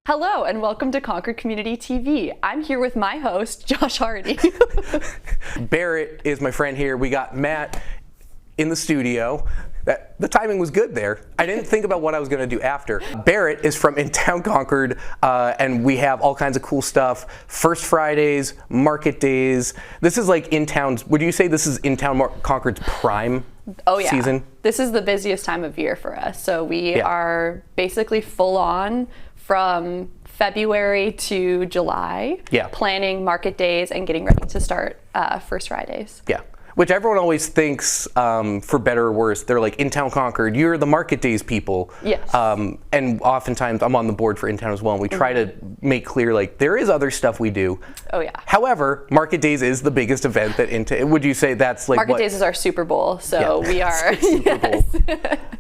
Hello and welcome to Concord Community TV. I'm here with my host, Josh Hardy. Berit is my friend here. We got Matt in the studio. The timing was good there. I didn't think about what I was going to do after. Berit is from Intown Concord, and we have all kinds of cool stuff. First Fridays, market days. This is like Intown's, would you say this is Intown Concord's prime season? This is the busiest time of year for us. So we are basically full on from February to July, planning market days and getting ready to start First Fridays. Yeah, which everyone always thinks, for better or worse, they're like, Intown Concord, you're the market days people. Yes. And oftentimes, I'm on the board for Intown as well, and we try to make clear, like, there is other stuff we do. Oh yeah. However, market days is the biggest event that Intown, would you say that's like Market days is our Super Bowl, so we are. Super Bowl.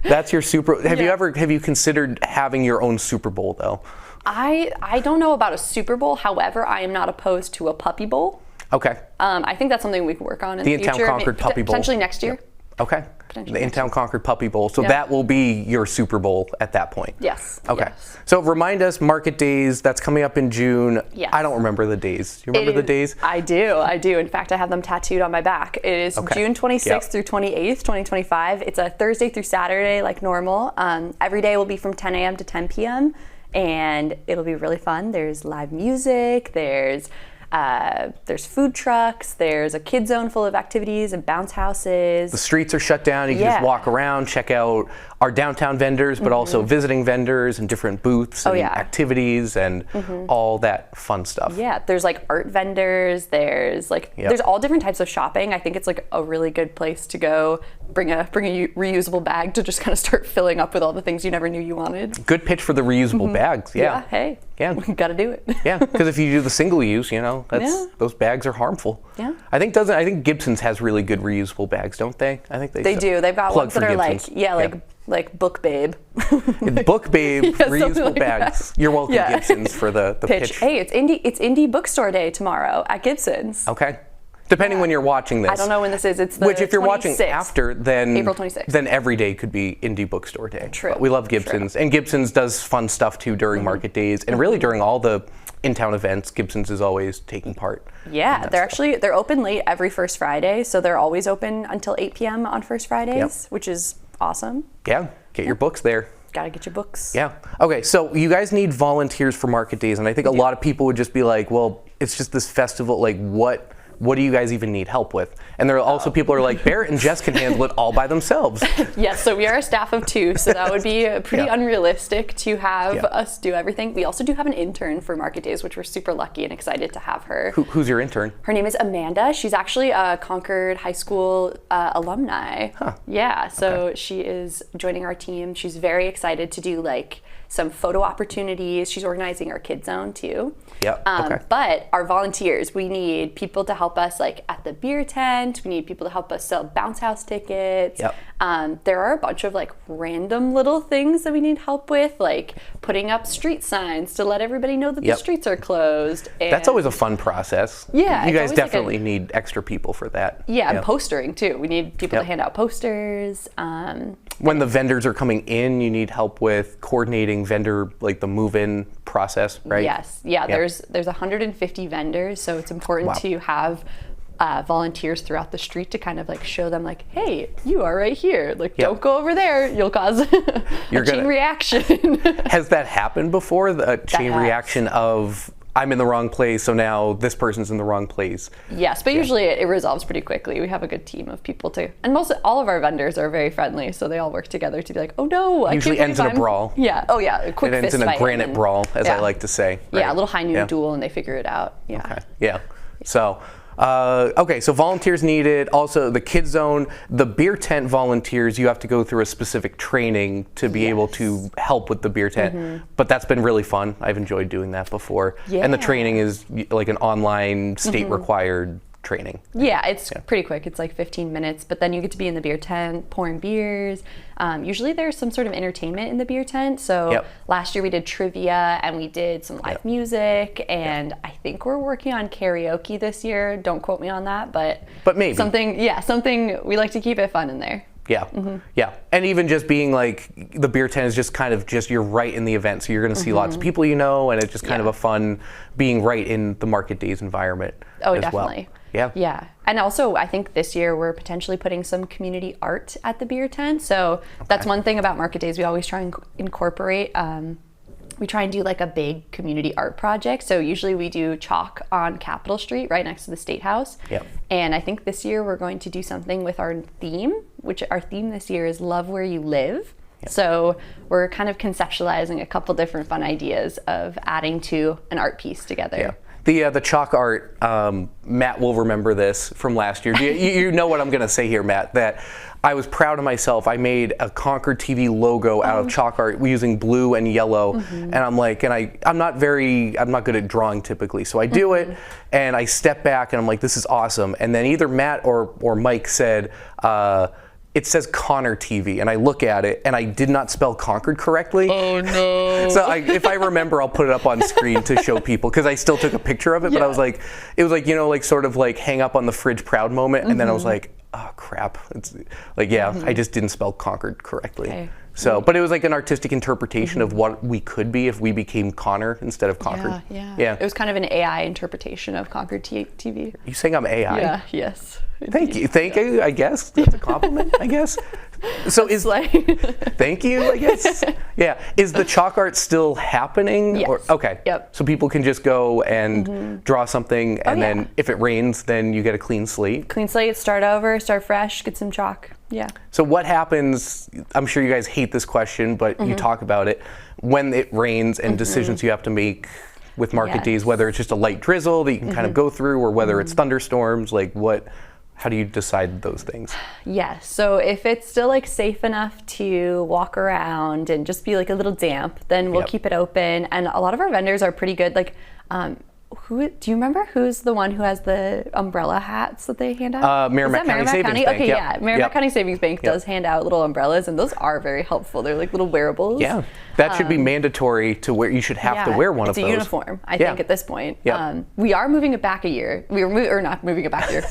That's your Super, have you considered having your own Super Bowl though? I don't know about a Super Bowl, however, I am not opposed to a Puppy Bowl. Okay. I think that's something we can work on in the future. Intown Concord Puppy Bowl. Potentially next year. Okay. The Intown Concord Puppy Bowl. So that will be your Super Bowl at that point. Yes. Okay. Yes. So remind us, market days, that's coming up in June. Yes. I don't remember the days. You remember the days? I do. In fact, I have them tattooed on my back. It is June 26th through 28th, 2025. It's a Thursday through Saturday like normal. Every day will be from 10 a.m. to 10 p.m. and it'll be really fun. There's live music, there's food trucks, there's a kid zone full of activities and bounce houses. The streets are shut down. You can just walk around, check out our downtown vendors, but also visiting vendors and different booths and activities and all that fun stuff. Yeah, there's like art vendors, there's like there's all different types of shopping. I think it's like a really good place to go. Bring a reusable bag to just kind of start filling up with all the things you never knew you wanted. Good pitch for the reusable bags. Yeah. Hey. Yeah. We gotta do it. Yeah, because if you do the single use, you know, those bags are harmful. Yeah. I think Gibson's has really good reusable bags, don't they? I think they do. They've got ones that are like Book Babe. Book Babe reusable bags. You're welcome, Gibson's, for the pitch. Hey, it's indie bookstore day tomorrow at Gibson's. Okay. Depending when you're watching this. I don't know when this is. It's the Which, if you're 26th. watching after, then April 26th. Then every day could be indie bookstore day. True. But we love Gibson's, and Gibson's does fun stuff too during market days, and really during all the in-town events. Gibson's is always taking part. Yeah, they're open late every First Friday, so they're always open until 8 p.m. on First Fridays, which is awesome. Yeah, get your books there. Gotta get your books. Yeah. Okay, so you guys need volunteers for market days, and I think a lot of people would just be like, well, it's just this festival, like what do you guys even need help with? And there are also people who are like, Berit and Jess can handle it all by themselves. Yes, so we are a staff of 2, so that would be pretty unrealistic to have us do everything. We also do have an intern for market days, which we're super lucky and excited to have her. Who's your intern? Her name is Amanda. She's actually a Concord High School alumni. Huh. Yeah, so she is joining our team. She's very excited to do like some photo opportunities. She's organizing our kid zone too. Yep. But our volunteers, we need people to help us like at the beer tent. We need people to help us sell bounce house tickets. Yep. There are a bunch of like random little things that we need help with, like putting up street signs to let everybody know that the streets are closed. And that's always a fun process. Yeah. You guys definitely need extra people for that. Yeah, and postering too. We need people to hand out posters. When the vendors are coming in, you need help with coordinating vendor, like the move-in process, right? Yes. Yeah, there's 150 vendors, so it's important to have volunteers throughout the street to kind of like show them like, hey, you are right here. Like, don't go over there. You'll cause a chain reaction. Has that happened before? The chain reaction of, I'm in the wrong place, so now this person's in the wrong place. Yes, but usually it resolves pretty quickly. We have a good team of people and all of our vendors are very friendly, so they all work together to be like, oh no, usually ends in a brawl. Yeah. Oh yeah, a quick fist fight. It ends in a granite brawl, as I like to say. Right? Yeah, a little high noon duel, and they figure it out. Yeah. Okay. Yeah. So. So volunteers needed. Also, the kid zone, the beer tent volunteers, you have to go through a specific training to be able to help with the beer tent. But that's been really fun. I've enjoyed doing that before. Yeah. And the training is like an online state-required training. Yeah, it's pretty quick. It's like 15 minutes, but then you get to be in the beer tent pouring beers. Usually there's some sort of entertainment in the beer tent. So last year we did trivia and we did some live music, and I think we're working on karaoke this year. Don't quote me on that, but maybe something we like to keep it fun in there. Yeah, yeah. And even just being like, the beer tent is just kind of just, you're right in the event. So you're going to see lots of people you know, and it's just kind of a fun being right in the Market Days environment as definitely. well. Yeah. Yeah. And also, I think this year we're potentially putting some community art at the beer tent. So that's one thing about Market Days. We always try and incorporate, we try and do like a big community art project. So usually we do chalk on Capitol Street right next to the State House. Yep. And I think this year we're going to do something with our theme, which our theme this year is Love Where You Live. Yep. So we're kind of conceptualizing a couple different fun ideas of adding to an art piece together. Yeah. The chalk art, Matt will remember this from last year. You know what I'm going to say here, Matt, that I was proud of myself. I made a Concord TV logo out of chalk art using blue and yellow. And I'm like, I'm not good at drawing typically. So I do it and I step back and I'm like, this is awesome. And then either Matt or Mike said, it says Connor TV, and I look at it, and I did not spell Concord correctly. Oh no! So if I remember, I'll put it up on screen to show people, because I still took a picture of it. But I was like, it was like, you know, like sort of like hang up on the fridge proud moment, and then I was like, oh crap! It's like, I just didn't spell Concord correctly. Okay. So, but it was like an artistic interpretation of what we could be if we became Connor instead of Concord. Yeah. It was kind of an AI interpretation of Concord TV. You saying I'm AI? Yeah. Yes. Thank you. I guess that's a compliment. I guess. So thank you. I guess. Yeah. Is the chalk art still happening? Yes. Okay. Yep. So people can just go and draw something, and then if it rains, then you get a clean slate. Clean slate. Start over. Start fresh. Get some chalk. Yeah. So what happens? I'm sure you guys hate this question, but you talk about it when it rains and decisions you have to make with Market Days, whether it's just a light drizzle that you can kind of go through, or whether it's thunderstorms. Like what? How do you decide those things? Yes. So if it's still like safe enough to walk around and just be like a little damp, then we'll keep it open. And a lot of our vendors are pretty good. Like, who do you remember? Who's the one who has the umbrella hats that they hand out? Merrimack County Savings Bank. Okay, yeah. Merrimack County Savings Bank does hand out little umbrellas, and those are very helpful. They're like little wearables. Yeah, that should be mandatory to wear. You should have to wear one of those. It's a uniform, I think, at this point. We are moving it back a year. We're not moving it back a year.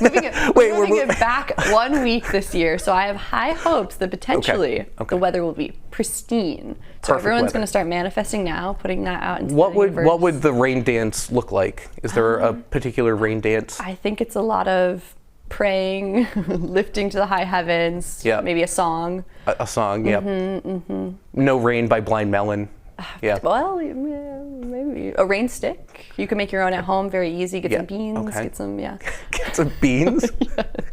We're moving it back 1 week this year. So I have high hopes that potentially the weather will be pristine. So everyone's going to start manifesting now, putting that out into the universe. What would the rain dance look like? Is there a particular rain dance? I think it's a lot of praying, lifting to the high heavens, maybe a song. A song, No Rain by Blind Melon. Yeah. Well, maybe a rain stick. You can make your own at home, very easy. Get some beans, get some, Get some beans?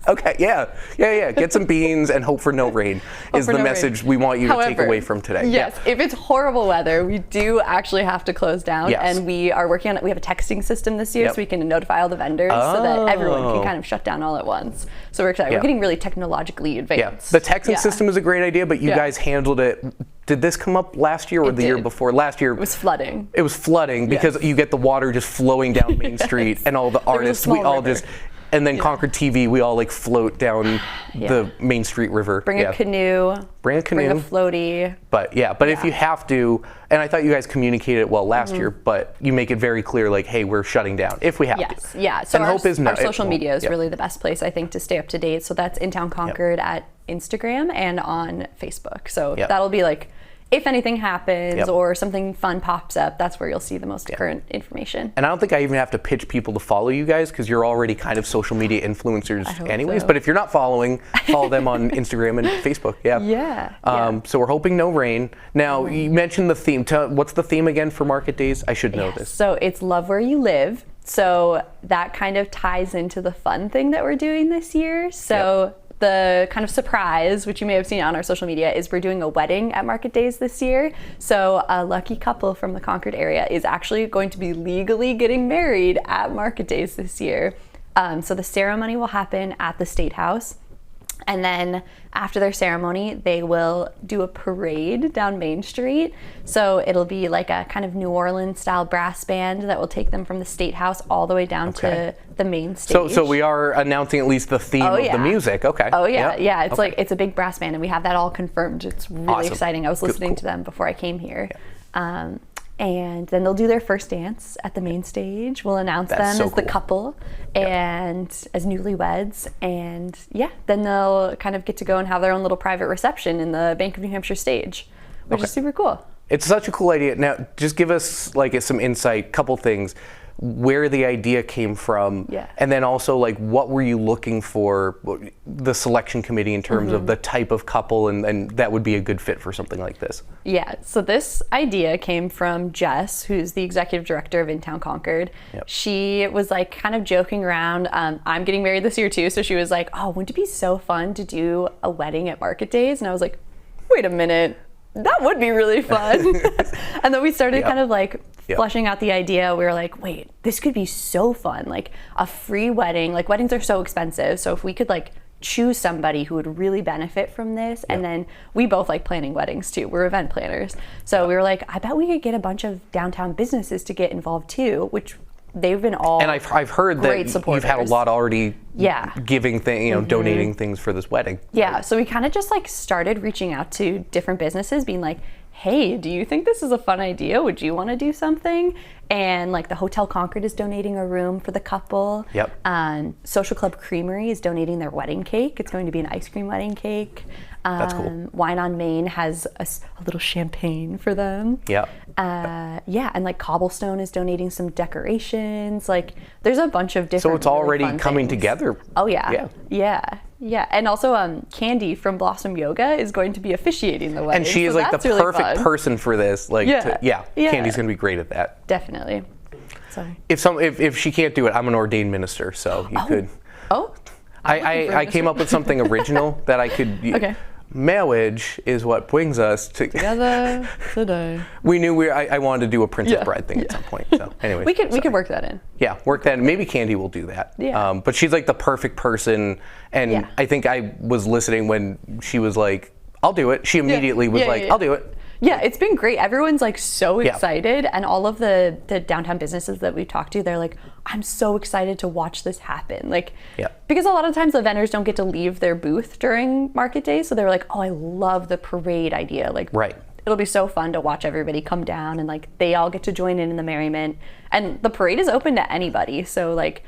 Okay, yeah. Get some beans and hope for no rain is the message we want you to take away from today. Yes, if it's horrible weather, we do actually have to close down. And we are working on it. We have a texting system this year so we can notify all the vendors so that everyone can kind of shut down all at once. So we're excited. We're getting really technologically advanced. The texting system is a great idea, but you guys handled it. Did this come up last year or the year before? Last year. It was flooding. It was flooding because you get the water just flowing down Main Street, and all the artists, we all just, and then Concord TV, we all like float down the Main Street River. Bring a canoe. Bring a floaty. But if you have to, and I thought you guys communicated it well last year, but you make it very clear, like, hey, we're shutting down if we have to. Yeah. So our social media is really the best place, I think, to stay up to date. So that's Intown Concord at Instagram and on Facebook. So that'll be like, if anything happens or something fun pops up, that's where you'll see the most current information. And I don't think I even have to pitch people to follow you guys, because you're already kind of social media influencers anyways. So. But if you're not following, follow them on Instagram and Facebook. So we're hoping no rain. Now, you mentioned the theme. What's the theme again for Market Days? I should know this. So it's Love Where You Live. So that kind of ties into the fun thing that we're doing this year. So the kind of surprise, which you may have seen on our social media, is we're doing a wedding at Market Days this year. So a lucky couple from the Concord area is actually going to be legally getting married at Market Days this year. So the ceremony will happen at the State House. And then after their ceremony, they will do a parade down Main Street. So it'll be like a kind of New Orleans style brass band that will take them from the State House all the way down to the main stage. So we are announcing at least the theme of the music. Okay. Oh yeah. It's like, it's a big brass band, and we have that all confirmed. It's really exciting. I was listening to them before I came here. And then they'll do their first dance at the main stage. We'll announce them as the couple and as newlyweds. And yeah, then they'll kind of get to go and have their own little private reception in the Bank of New Hampshire stage, which is super cool. It's such a cool idea. Now, just give us like some insight, couple things, where the idea came from, and then also like what were you looking for the selection committee in terms of the type of couple and that would be a good fit for something like this? Yeah, so this idea came from Jess, who's the executive director of Intown Concord. She was like kind of joking around. I'm getting married this year too, so she was like, oh, wouldn't it be so fun to do a wedding at market days? And I was like, wait a minute, that would be really fun. And then we started kind of like fleshing out the idea. We were like, wait, this could be so fun. Like a free wedding, like weddings are so expensive. So if we could like choose somebody who would really benefit from this. And then we both like planning weddings too. We're event planners. So we were like, I bet we could get a bunch of downtown businesses to get involved too, which they've been all and I've heard that supporters. You've had a lot already giving things, donating things for this wedding. Yeah, so we kind of just like started reaching out to different businesses being like, hey, do you think this is a fun idea? Would you want to do something? And like the Hotel Concord is donating a room for the couple. Social Club Creamery is donating their wedding cake. It's going to be an ice cream wedding cake. That's cool. Wine on Main has a little champagne for them. And like Cobblestone is donating some decorations. Like there's a bunch of different So it's already really coming things. Together. Oh yeah. And also Candy from Blossom Yoga is going to be officiating the wedding. And she is like the perfect person for this. Like Candy's going to be great at that. Definitely. So if she can't do it, I'm an ordained minister, so you could. I came up with something original that I could. Marriage is what brings us together today. We knew I wanted to do a Princess Bride thing at some point. So anyway, we could work that in. Yeah, work that in. Maybe Candy will do that. But she's like the perfect person, and I think I was listening when she was like, "I'll do it." She immediately was like, "I'll do it." Yeah, it's been great. Everyone's like so excited, and all of the downtown businesses that we've talked to, they're like, I'm so excited to watch this happen. Like, because a lot of times the vendors don't get to leave their booth during market days, so they're like, oh, I love the parade idea. Like, it'll be so fun to watch everybody come down, and like they all get to join in the merriment. And the parade is open to anybody, so like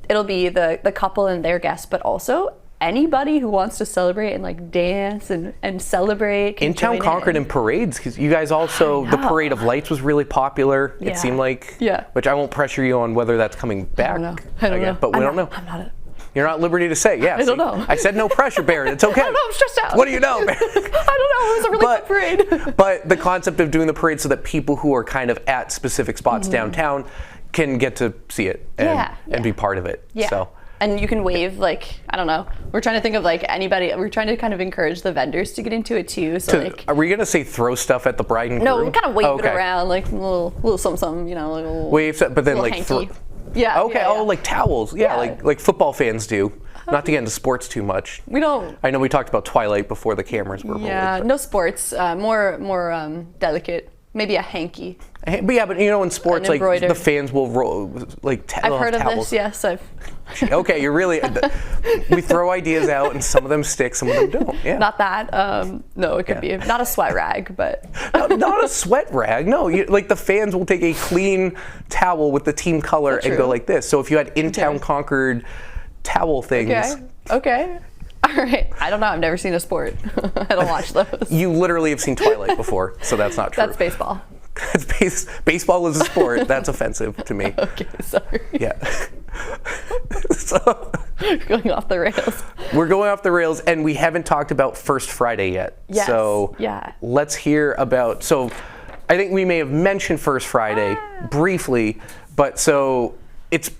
it'll be the couple and their guests, but also anybody who wants to celebrate and like dance and celebrate. Intown Concord and parades, because you guys also, the Parade of Lights was really popular, it seemed like. Which I won't pressure you on whether that's coming back. I don't know. But we don't know. I'm not You're not at liberty to say. I don't know. I said no pressure, Berit. It's okay. I don't know. I'm stressed out. What do you know, Berit? I don't know. It was a really fun parade. But the concept of doing the parade so that people who are kind of at specific spots downtown can get to see it and be part of it. So. And you can wave, like, I don't know. We're trying to think of like anybody. We're trying to kind of encourage the vendors to get into it too. So like, are we gonna say throw stuff at the bride and groom? No, we kind of wave it around, like a little something, you know, like a little wave, but then like hanky. Oh, like towels. Like football fans do. Not to get into sports too much. We don't. I know we talked about Twilight before the cameras were rolled. Yeah, no sports. More delicate. Maybe a hanky. But you know, in sports, like the fans will roll like I've heard of towels. this. Yes, I've. Okay, you're really. We throw ideas out, and some of them stick, some of them don't. Yeah. Not that. No, it could be not a sweat rag, but. Not a sweat rag. No, like the fans will take a clean towel with the team color and go like this. So if you had Intown Concord towel things. Okay. All right. I don't know. I've never seen a sport. I don't watch those. You literally have seen Twilight before, so that's not true. That's baseball. Baseball is a sport. That's offensive to me. Okay, sorry. Yeah. So going off the rails. We're going off the rails, and we haven't talked about First Friday yet. Yes. So let's hear about. So I think we may have mentioned First Friday briefly, but so it's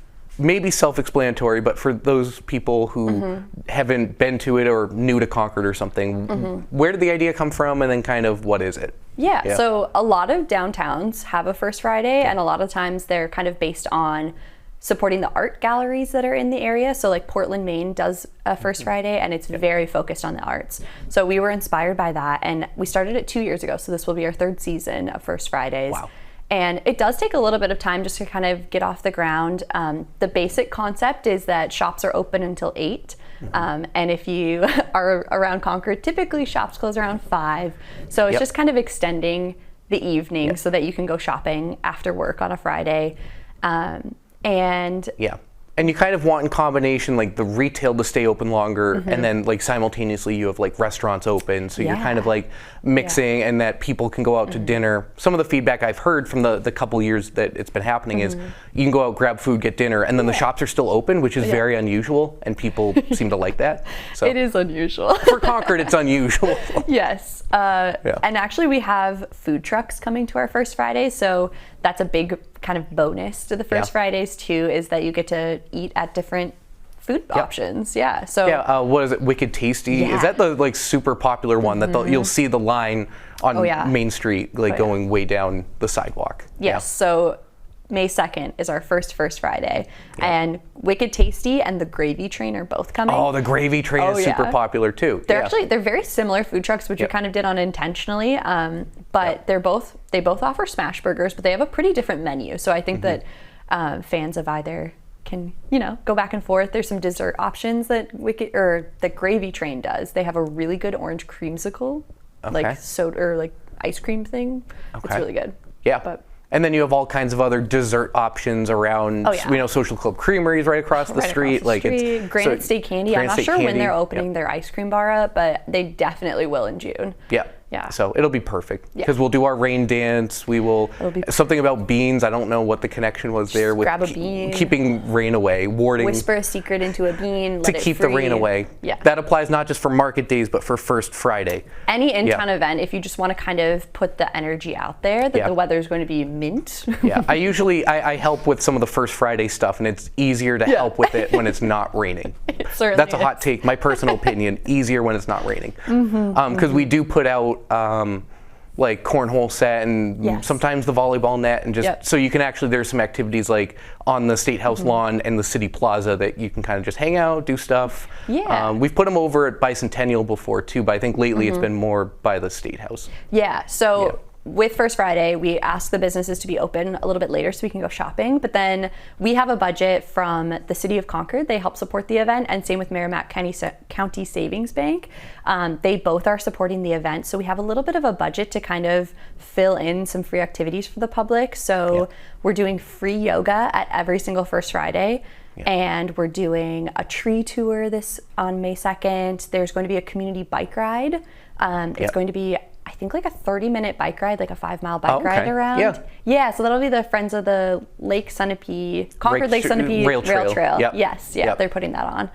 maybe self-explanatory, but for those people who haven't been to it or new to Concord or something, where did the idea come from, and then kind of what is it? Yeah, so a lot of downtowns have a First Friday, and a lot of times they're kind of based on supporting the art galleries that are in the area. So like Portland, Maine does a First Friday, and it's very focused on the arts. So we were inspired by that, and we started it 2 years ago, so this will be our third season of First Fridays. Wow. And it does take a little bit of time just to kind of get off the ground. The basic concept is that shops are open until 8. And if you are around Concord, typically shops close around 5. So it's just kind of extending the evening so that you can go shopping after work on a Friday. And and you kind of want in combination like the retail to stay open longer, and then like simultaneously you have like restaurants open, so you're kind of like mixing, and that people can go out to dinner. Some of the feedback I've heard from the couple years that it's been happening is you can go out, grab food, get dinner, and then the shops are still open, which is very unusual, and people seem to like that. So it is unusual. For Concord, it's unusual. Yes. And actually we have food trucks coming to our First Friday, so that's a big kind of bonus to the First Fridays too, is that you get to eat at different food options. So what is it, Wicked Tasty? Is that the like super popular one that you'll see the line on Main Street like going way down the sidewalk? Yes. So May 2nd is our First Friday, and Wicked Tasty and the Gravy Train are both coming. Oh, the Gravy Train is super popular too. They're very similar food trucks, which we kind of did unintentionally, but they both offer smash burgers, but they have a pretty different menu. So I think that fans of either can go back and forth. There's some dessert options that the Gravy Train does. They have a really good orange creamsicle, like soda or like ice cream thing. It's really good. And then you have all kinds of other dessert options around. We know Social Club Creamery is right across the street. It's Granite State Candy. I'm not sure when they're opening their ice cream bar up, but they definitely will in June. So it'll be perfect because we'll do our rain dance. We will something about beans. I don't know what the connection was there with grab a bean, keeping rain away, warding. Whisper a secret into a bean to keep the rain away. That applies not just for market days, but for First Friday. Any in-town event, if you just want to kind of put the energy out there that the weather is going to be mint. I help with some of the First Friday stuff, and it's easier to help with it when it's not raining. That's a hot take, my personal opinion. Easier when it's not raining, because we do put out like cornhole set and sometimes the volleyball net, and just so you can actually, there's some activities like on the State House lawn and the City Plaza that you can kind of just hang out, do stuff. We've put them over at Bicentennial before too, but I think lately it's been more by the State House. With First Friday, we ask the businesses to be open a little bit later so we can go shopping. But then we have a budget from the City of Concord. They help support the event, and same with Merrimack County Savings Bank. They both are supporting the event. So we have a little bit of a budget to kind of fill in some free activities for the public. So we're doing free yoga at every single First Friday. And we're doing a tree tour on May 2nd. There's going to be a community bike ride. It's going to be, I think, like a 30-minute bike ride, like a 5-mile bike ride around. So that'll be the Friends of the Lake Sunapee, Concord Lake Sunapee Rail Trail. Yes, they're putting that on.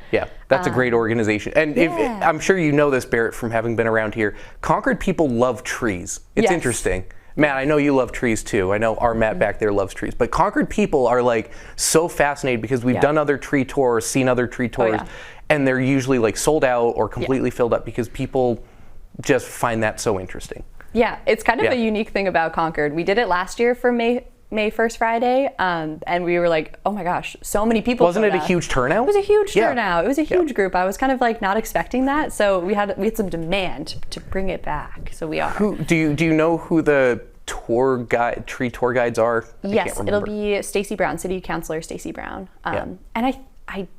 That's a great organization. And I'm sure you know this, Berit, from having been around here. Concord people love trees. It's interesting. Matt, I know you love trees too. I know our Matt back there loves trees. But Concord people are like so fascinated because we've done other tree tours, seen other tree tours, and they're usually like sold out or completely filled up because people just find that so interesting. It's kind of a unique thing about Concord. We did it last year for May First Friday, and we were like, oh my gosh, so many people. Wasn't it a huge turnout? It was a huge turnout. It was a huge group. I was kind of like not expecting that, so we had some demand to bring it back. So we are. Do you know who the tree tour guides are? Yes, it'll be Stacy Brown, City Councilor Stacy Brown, and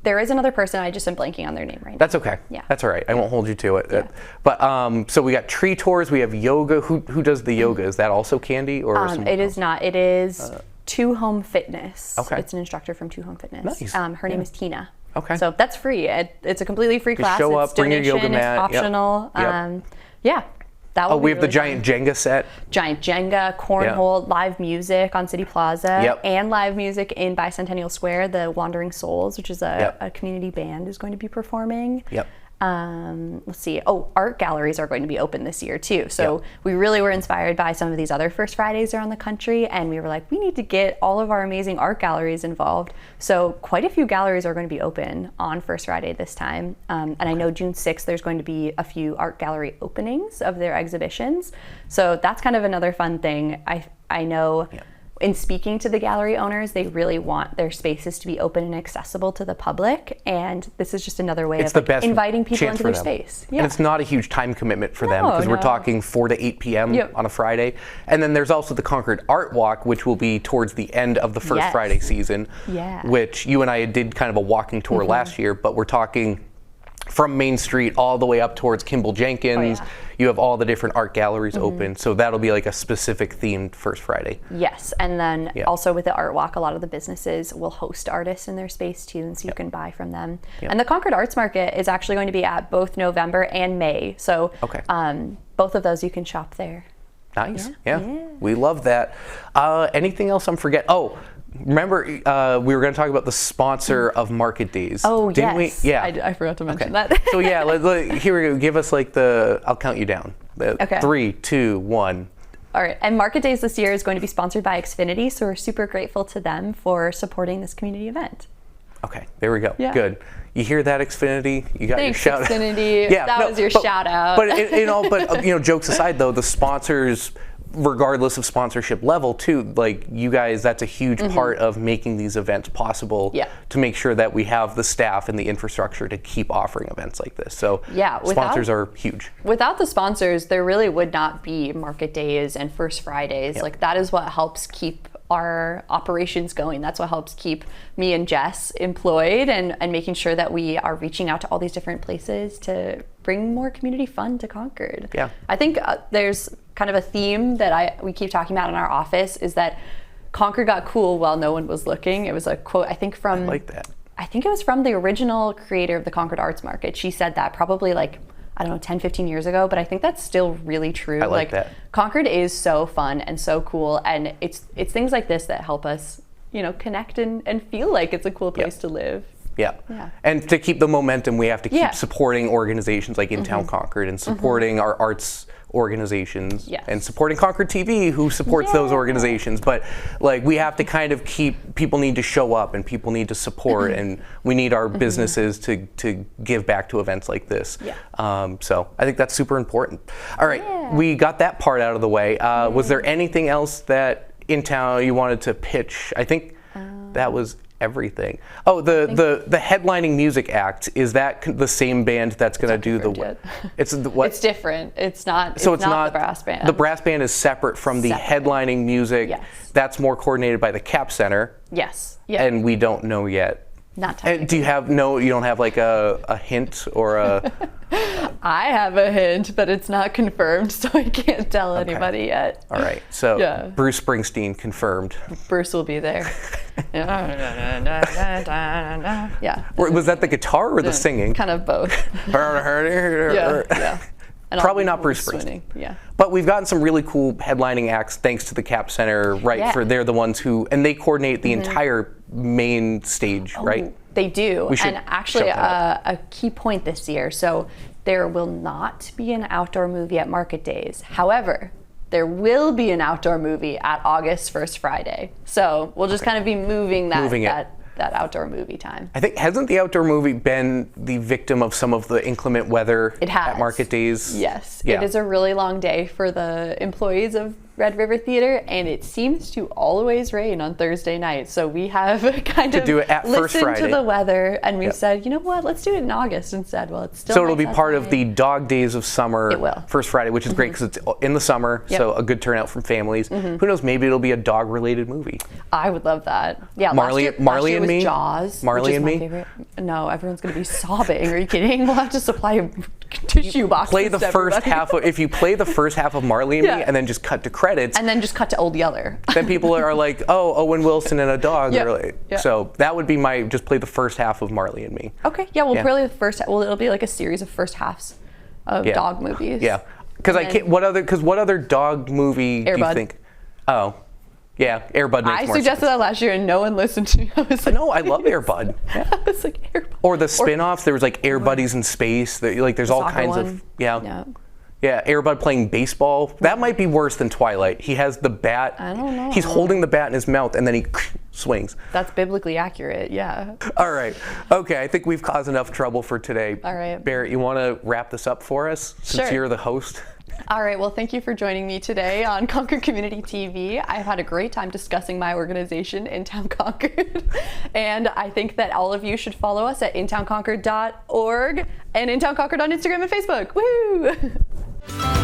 there is another person. I just am blanking on their name right now. That's okay. That's all right. I won't hold you to it. But so we got tree tours. We have yoga. Who does the yoga? Is that also Candy or? It is not. It is To Home Fitness. It's an instructor from To Home Fitness. Nice. Her name is Tina. So that's free. It's a completely free class. Show up, it's bring your yoga mat. It's optional. We have the giant Jenga set. Giant Jenga, cornhole, live music on City Plaza, and live music in Bicentennial Square. The Wandering Souls, which is a community band, is going to be performing. Let's see. Art galleries are going to be open this year too. So we really were inspired by some of these other First Fridays around the country, and we were like, we need to get all of our amazing art galleries involved. So quite a few galleries are going to be open on First Friday this time. And I know June 6th, there's going to be a few art gallery openings of their exhibitions. So that's kind of another fun thing. I know in speaking to the gallery owners, they really want their spaces to be open and accessible to the public, and this is just another way of inviting people into their space. And it's not a huge time commitment for them because we're talking 4 to 8 p.m. on a Friday. And then there's also the Concord Art Walk, which will be towards the end of the First Friday season, which you and I did kind of a walking tour last year, but we're talking from Main Street all the way up towards Kimball Jenkins. You have all the different art galleries open, so that'll be like a specific themed First Friday. Yes, and then also with the Art Walk, a lot of the businesses will host artists in their space too, and so you can buy from them. And the Concord Arts Market is actually going to be at both November and May, so both of those you can shop there. Nice, yeah. We love that. Anything else I'm forgetting? Oh, remember, we were going to talk about the sponsor of Market Days. Oh, didn't yes. we? Yeah. I forgot to mention that. So yeah, here we go. Give us like I'll count you down. 3, 2, 1. All right, and Market Days this year is going to be sponsored by Xfinity, so we're super grateful to them for supporting this community event. Okay, there we go. Yeah. Good. You hear that, Xfinity? You got Thanks, your shout Xfinity. That was your shout out. But jokes aside though, the sponsors, regardless of sponsorship level too, like you guys, that's a huge part of making these events possible to make sure that we have the staff and the infrastructure to keep offering events like this. So sponsors are huge. Without the sponsors, there really would not be Market Days and First Fridays. Like that is what helps keep our operations going. That's what helps keep me and Jess employed and making sure that we are reaching out to all these different places to bring more community fun to Concord. Yeah. I think there's kind of a theme that we keep talking about in our office is that Concord got cool while no one was looking. It was a quote, I think from... I like that. I think it was from the original creator of the Concord Arts Market. She said that probably like, I don't know, 10, 15 years ago, but I think that's still really true. I like that. Concord is so fun and so cool, and it's things like this that help us, connect and feel like it's a cool place to live. Yeah. And to keep the momentum, we have to keep supporting organizations like Intown Concord and supporting our arts organizations and supporting Concord TV, who supports those organizations. But like we have to kind of people need to show up and people need to support and we need our businesses to give back to events like this. So I think that's super important. All right, we got that part out of the way. Was there anything else that in town you wanted to pitch? I think that was everything. Oh, the headlining music act, is that the same band that's going to do the it's what? It's different. It's not the brass band. The brass band is separate from the headlining music. That's more coordinated by the Cap Center. And we don't know yet. Not technically. Do you have you don't have like a hint or a I have a hint, but it's not confirmed, so I can't tell anybody yet. All right. So Bruce Springsteen confirmed. Bruce will be there. Was that the guitar or the singing? Kind of both. Probably not Bruce Springsteen. But we've gotten some really cool headlining acts thanks to the Cap Center, right? They're the ones who, and they coordinate the entire main stage, right? They do. And actually a key point this year. So there will not be an outdoor movie at Market Days. However, there will be an outdoor movie at August 1st Friday. So we'll just kind of be moving that outdoor movie time. I think, hasn't the outdoor movie been the victim of some of the inclement weather at Market Days? Yes. It is a really long day for the employees of Red River Theater, and it seems to always rain on Thursday night. So we have kind of listened to the weather, and we said, you know what, let's do it in August instead. Well, it's still so it'll be part of the Dog Days of Summer. It will. First Friday, which is great because it's in the summer, so a good turnout from families. Who knows, maybe it'll be a dog-related movie. I would love that. Yeah, Marley and Me? Jaws. Marley and Me? Favorite. No, everyone's going to be sobbing. Are you kidding? We'll have to supply a tissue box. Play the first half of, if you play the first half of Marley and Me and then just cut to credits. And then just cut to Old Yeller. Then people are like, oh, Owen Wilson and a dog. So that would be just play the first half of Marley and Me. Okay, we'll play the first, it'll be like a series of first halves of dog movies. Because what other dog movie do you think? Oh. Yeah, Air Bud makes more sense. I suggested that last year and no one listened to me. I was like, no, I love Air Bud. I was like, Air Bud. Or the spin-offs, there was like Air Buddies in Space. There's all kinds of, Air Bud playing baseball. That might be worse than Twilight. He has the bat. I don't know. He's holding the bat in his mouth and then he swings. That's biblically accurate, All right. Okay, I think we've caused enough trouble for today. All right. Berit, you want to wrap this up for us since you're the host? All right, well, thank you for joining me today on Concord Community TV. I've had a great time discussing my organization, Intown Concord. And I think that all of you should follow us at intownconcord.org and Intown Concord on Instagram and Facebook. Woo!